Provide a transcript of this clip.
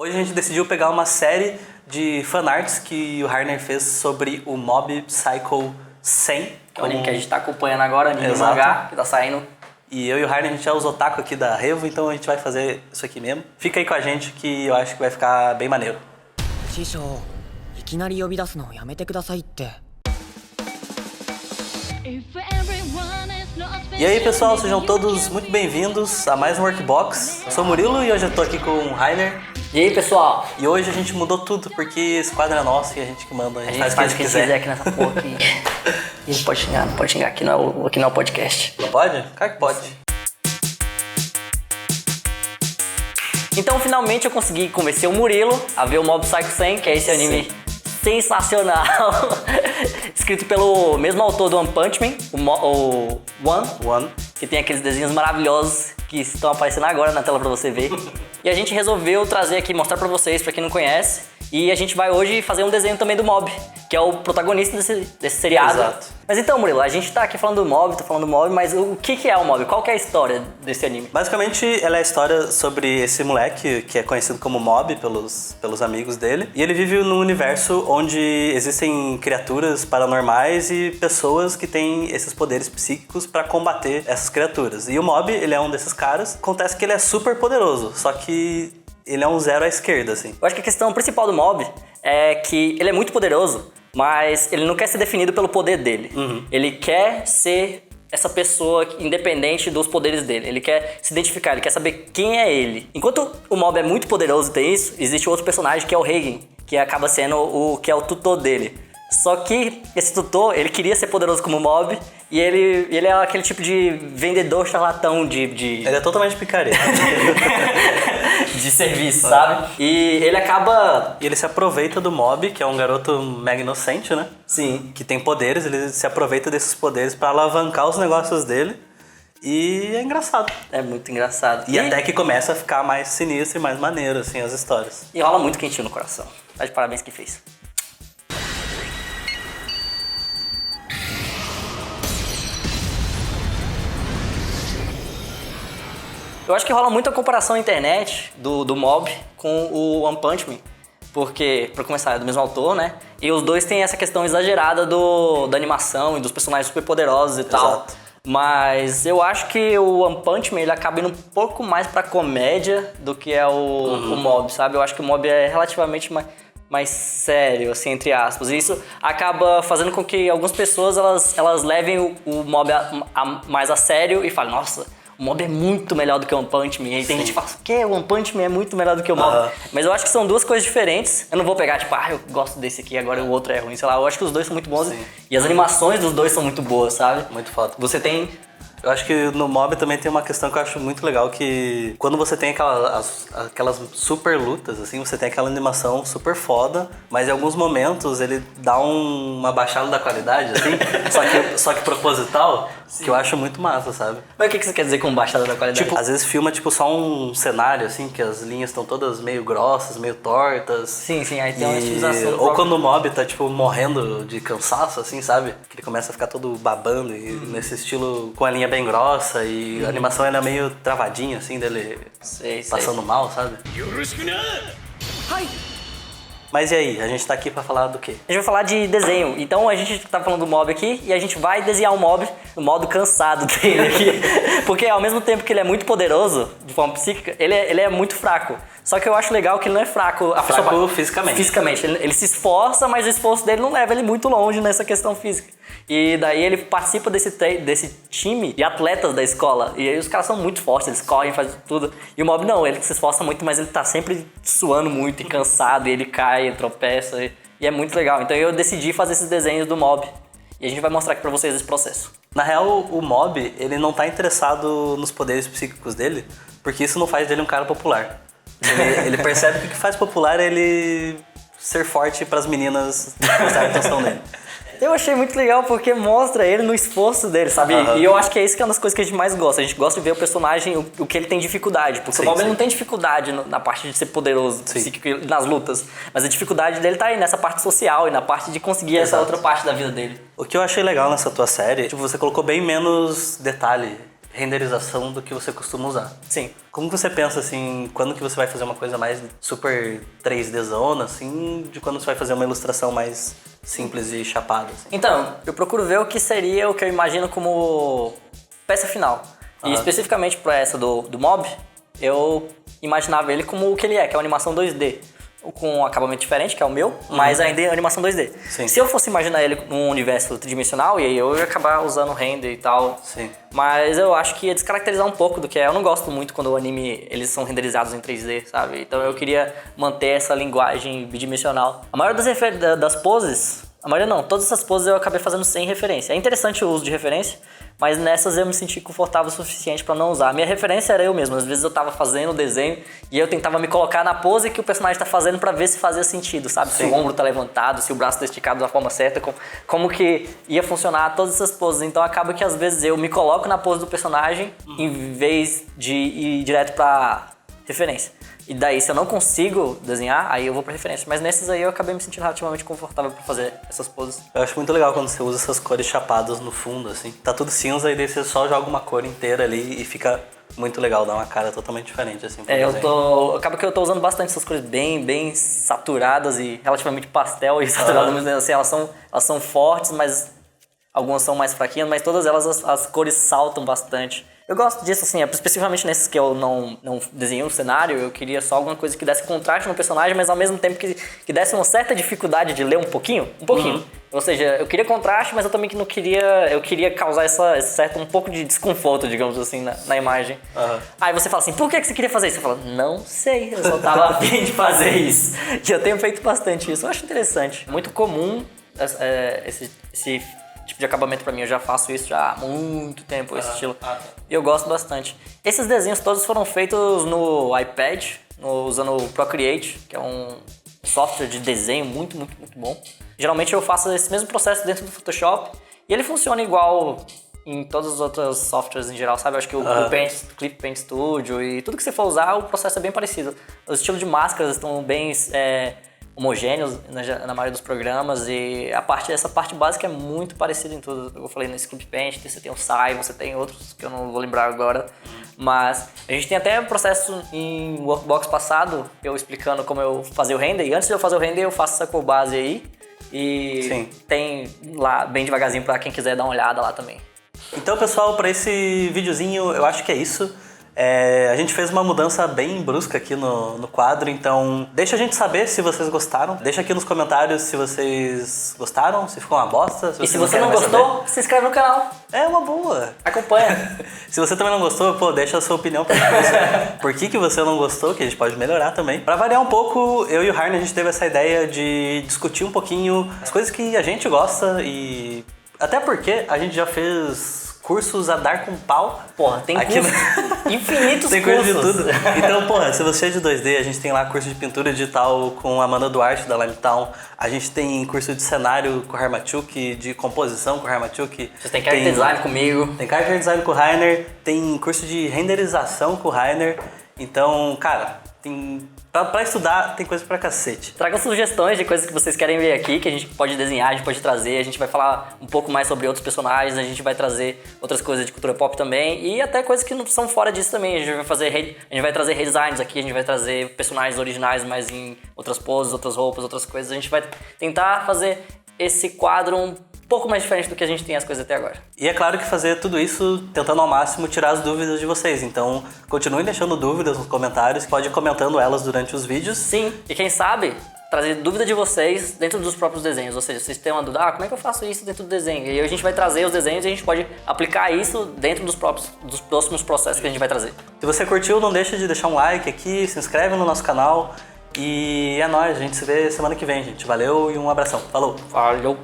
Hoje a gente decidiu pegar uma série de fanarts que o Harner fez sobre o Mob Psycho 100. Que é o anime que a gente tá acompanhando agora, anime mangá, que tá saindo. E eu e o Harner, a gente é os otaku aqui da Revo, então a gente vai fazer isso aqui mesmo. Fica aí com a gente que eu acho que vai ficar bem maneiro. E aí pessoal, sejam todos muito bem-vindos a mais um Workbox. Eu sou o Murilo e hoje eu tô aqui com o Rainer. E aí pessoal? E hoje a gente mudou tudo porque esse quadro é nosso e a gente que manda, a gente faz o que a gente quiser aqui nessa porra aqui. E a gente pode xingar, aqui não é o podcast. Não pode? Claro que pode. Então finalmente eu consegui convencer o Murilo a ver o Mob Psycho 100, que é esse anime sensacional. Escrito pelo mesmo autor do One Punch Man, o One, que tem aqueles desenhos maravilhosos que estão aparecendo agora na tela pra você ver. E a gente resolveu trazer aqui, mostrar pra vocês, pra quem não conhece. E a gente vai hoje fazer um desenho também do Mob, que é o protagonista desse seriado. Exato. Mas então, Murilo, a gente tá aqui falando do Mob, mas o que é o Mob? Qual que é a história desse anime? Basicamente, ela é a história sobre esse moleque, que é conhecido como Mob pelos amigos dele. E ele vive num universo onde existem criaturas paranormais e pessoas que têm esses poderes psíquicos pra combater essas criaturas. E o Mob, ele é um desses caras. Acontece que ele é super poderoso, só que ele é um zero à esquerda, assim. Eu acho que a questão principal do Mob é que ele é muito poderoso, mas ele não quer ser definido pelo poder dele. Ele quer ser essa pessoa independente dos poderes dele. Ele quer se identificar, ele quer saber quem é ele. Enquanto o Mob é muito poderoso e tem isso, existe outro personagem que é o Reigen, que acaba sendo o que é o tutor dele. Só que esse tutor, ele queria ser poderoso como o Mob, e ele é aquele tipo de vendedor charlatão de... Ele é totalmente picareta. de serviço, sabe? E ele acaba... E ele se aproveita do Mob, que é um garoto mega inocente, né? Sim. Que tem poderes, ele se aproveita desses poderes pra alavancar os negócios dele. E é engraçado. É muito engraçado. E até que começa a ficar mais sinistro e mais maneiro, assim, as histórias. E rola muito quentinho no coração. Tá de parabéns quem fez. Eu acho que rola muito a comparação na internet do Mob com o One Punch Man. Porque, pra começar, é do mesmo autor, né? E os dois têm essa questão exagerada da animação e dos personagens super poderosos e tal. Exato. Mas eu acho que o One Punch Man, ele acaba indo um pouco mais pra comédia do que é o Mob, sabe? Eu acho que o Mob é relativamente mais sério, assim, entre aspas. E isso acaba fazendo com que algumas pessoas, elas levem o Mob mais a sério e falem, nossa... O Mob é muito melhor do que o One Punch Man. E aí tem gente que fala, o quê? O One Punch Man é muito melhor do que o Mob. Mas eu acho que são duas coisas diferentes. Eu não vou pegar, tipo, eu gosto desse aqui, agora o outro é ruim. Sei lá, eu acho que os dois são muito bons. Sim. E as animações dos dois são muito boas, sabe? Muito foda. Você tem... Eu acho que no Mob também tem uma questão que eu acho muito legal, que quando você tem aquelas super lutas, assim, você tem aquela animação super foda, mas em alguns momentos ele dá uma baixada da qualidade, assim, só que proposital, que eu acho muito massa, sabe? Mas o que você quer dizer com baixada da qualidade? Tipo, às vezes filma tipo só um cenário, assim, que as linhas estão todas meio grossas, meio tortas. Sim, aí tem uma estilização. Ou quando o Mob tá, tipo, morrendo de cansaço, assim, sabe? Que ele começa a ficar todo babando e nesse estilo com a linha bem grossa e a animação era meio travadinha, assim, dele passando mal, sabe? Mas e aí? A gente tá aqui pra falar do quê? A gente vai falar de desenho. Então a gente tá falando do Mob aqui e a gente vai desenhar o Mob no modo cansado dele aqui. Porque ao mesmo tempo que ele é muito poderoso, de forma psíquica, ele é muito fraco. Só que eu acho legal que ele não é fraco. Fisicamente. Fisicamente. Ele se esforça, mas o esforço dele não leva ele muito longe nessa questão física. E daí ele participa desse time de atletas da escola. E aí os caras são muito fortes, eles correm, fazem tudo. E o Mob não, ele se esforça muito, mas ele tá sempre suando muito e cansado. E ele cai, ele tropeça. E é muito legal. Então eu decidi fazer esses desenhos do Mob. E a gente vai mostrar aqui pra vocês esse processo. Na real, o Mob, ele não tá interessado nos poderes psíquicos dele, porque isso não faz dele um cara popular. Ele percebe que o que faz popular é ele ser forte pras meninas prestarem atenção nele. Eu achei muito legal porque mostra ele no esforço dele, sabe? E eu acho que é isso que é uma das coisas que a gente mais gosta. A gente gosta de ver o personagem, o que ele tem dificuldade. Porque o Mob não tem dificuldade na parte de ser poderoso psíquico, nas lutas. Mas a dificuldade dele tá aí nessa parte social e na parte de conseguir essa outra parte da vida dele. O que eu achei legal nessa tua série, tipo, você colocou bem menos detalhe renderização do que você costuma usar. Sim. Como que você pensa, assim, quando que você vai fazer uma coisa mais super 3D-zona, assim, de quando você vai fazer uma ilustração mais simples e chapada, assim? Então, eu procuro ver o que seria o que eu imagino como peça final. E especificamente para essa do mob, eu imaginava ele como o que ele é, que é uma animação 2D. Com um acabamento diferente, que é o meu, mas ainda é animação 2D. Sim. Se eu fosse imaginar ele num universo tridimensional, e aí eu ia acabar usando render e tal. Sim. Mas eu acho que ia descaracterizar um pouco do que é. Eu não gosto muito quando o anime, eles são renderizados em 3D, sabe? Então eu queria manter essa linguagem bidimensional. A maioria das poses, a maioria não, todas essas poses eu acabei fazendo sem referência. É interessante o uso de referência, mas nessas eu me senti confortável o suficiente pra não usar. A minha referência era eu mesmo. Às vezes eu tava fazendo o desenho e eu tentava me colocar na pose que o personagem tá fazendo pra ver se fazia sentido, sabe? Sim. Se o ombro tá levantado, se o braço tá esticado da forma certa, como que ia funcionar todas essas poses. Então acaba que às vezes eu me coloco na pose do personagem em vez de ir direto pra referência. E daí, se eu não consigo desenhar, aí eu vou pra referência. Mas nesses aí eu acabei me sentindo relativamente confortável pra fazer essas poses. Eu acho muito legal quando você usa essas cores chapadas no fundo, assim. Tá tudo cinza e daí você só joga uma cor inteira ali e fica muito legal, dá uma cara totalmente diferente, assim. Acaba que eu tô usando bastante essas cores bem saturadas e relativamente pastel e saturadas, mas assim, elas são fortes, mas algumas são mais fraquinhas, mas todas elas, as cores saltam bastante. Eu gosto disso, assim, especificamente nesses que eu não desenhei um cenário, eu queria só alguma coisa que desse contraste no personagem, mas ao mesmo tempo que desse uma certa dificuldade de ler um pouquinho. Ou seja, eu queria contraste, mas eu também não queria, eu queria causar um pouco de desconforto, digamos assim, na imagem. Aí você fala assim, por que você queria fazer isso? Você fala, não sei, eu só tava a fim de fazer isso. E eu tenho feito bastante isso, eu acho interessante. Muito comum esse tipo de acabamento pra mim, eu já faço isso já há muito tempo, esse estilo. E eu gosto bastante. Esses desenhos todos foram feitos no iPad, usando o Procreate, que é um software de desenho muito bom. Geralmente eu faço esse mesmo processo dentro do Photoshop e ele funciona igual em todos os outros softwares em geral, sabe? Eu acho que o Clip Paint Studio e tudo que você for usar, o processo é bem parecido. Os estilos de máscaras estão bem homogêneos na maioria dos programas e essa parte básica é muito parecida em tudo. Eu falei no Clip Paint, você tem o Sai, você tem outros que eu não vou lembrar agora, mas a gente tem até um processo em Workbox passado, eu explicando como eu fazia o render, e antes de eu fazer o render eu faço essa cor base aí e tem lá bem devagarzinho pra quem quiser dar uma olhada lá também. Então, pessoal, para esse videozinho eu acho que é isso. A gente fez uma mudança bem brusca aqui no quadro, então deixa a gente saber se vocês gostaram. Deixa aqui nos comentários se vocês gostaram, se ficou uma bosta. E se você não gostou, se inscreve no canal. É uma boa. Acompanha. Se você também não gostou, pô, deixa a sua opinião pra gente. Por que você não gostou, que a gente pode melhorar também. Pra variar um pouco, eu e o Harney, a gente teve essa ideia de discutir um pouquinho as coisas que a gente gosta e... Até porque a gente já fez cursos a dar com pau. Porra, tem infinitos tem cursos. Tem curso de tudo. Então, porra, se você é de 2D, a gente tem lá curso de pintura digital com a Amanda Duarte, da Limetown. A gente tem curso de cenário com o Harmachuk, de composição com o Harmachuk. Você tem character design comigo. Tem character design com o Rainer. Tem curso de renderização com o Rainer. Então, cara, pra estudar tem coisa pra cacete. Tragam sugestões de coisas que vocês querem ver aqui, que a gente pode desenhar, a gente pode trazer. A gente vai falar um pouco mais sobre outros personagens, a gente vai trazer outras coisas de cultura pop também. E até coisas que não são fora disso também. A gente vai trazer redesigns aqui, a gente vai trazer personagens originais, mas em outras poses, outras roupas, outras coisas. A gente vai tentar fazer esse quadro um pouco mais diferente do que a gente tem as coisas até agora. E é claro que fazer tudo isso tentando ao máximo tirar as dúvidas de vocês. Então, continuem deixando dúvidas nos comentários, pode ir comentando elas durante os vídeos. Sim, e quem sabe trazer dúvida de vocês dentro dos próprios desenhos. Ou seja, vocês têm uma dúvida, como é que eu faço isso dentro do desenho? E aí a gente vai trazer os desenhos e a gente pode aplicar isso dentro dos próximos processos que a gente vai trazer. Se você curtiu, não deixa de deixar um like aqui, se inscreve no nosso canal. E é nóis, a gente se vê semana que vem, gente. Valeu e um abração. Falou! Falou!